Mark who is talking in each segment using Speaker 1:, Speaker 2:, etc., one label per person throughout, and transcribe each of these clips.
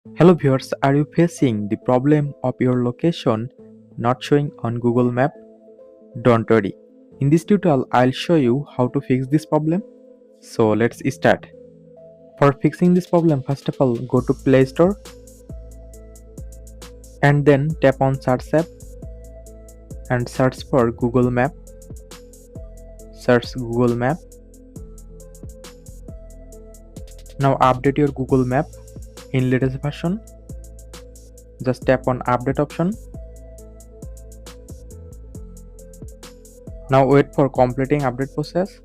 Speaker 1: Hello viewers, are you facing the problem of your location not showing on Google Map? Don't worry. In this tutorial, I'll show you how to fix this problem. So let's start. For fixing this problem, first of all, go to Play Store and then tap on Search app and search for Google Map. Search Google Map. Now update your Google Map in latest version. Just tap on update option. Now wait for completing update process.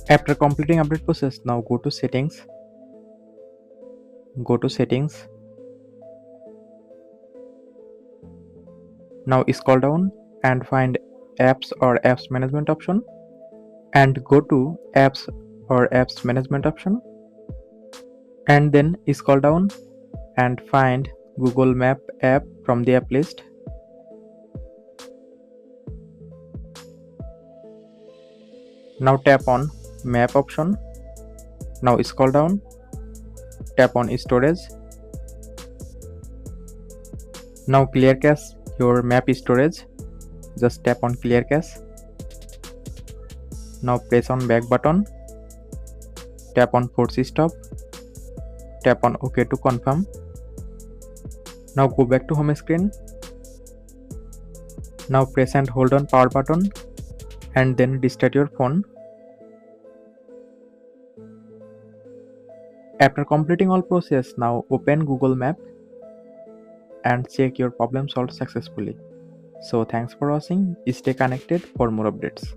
Speaker 1: After completing update process, now go to settings. Go to settings. Now scroll down and find apps or apps management option and go to apps or apps management option and then scroll down and find Google Map app from the app list. Now tap on map option. Now scroll down, tap on storage. Now clear cache your map storage. Just tap on clear cache. Now press on back button. Tap on force stop. Tap on OK to confirm. Now go back to home screen. Now press and hold on power button and then restart your phone. After completing all process, now open Google Map and check your problem solved successfully. So thanks for watching. Stay connected for more updates.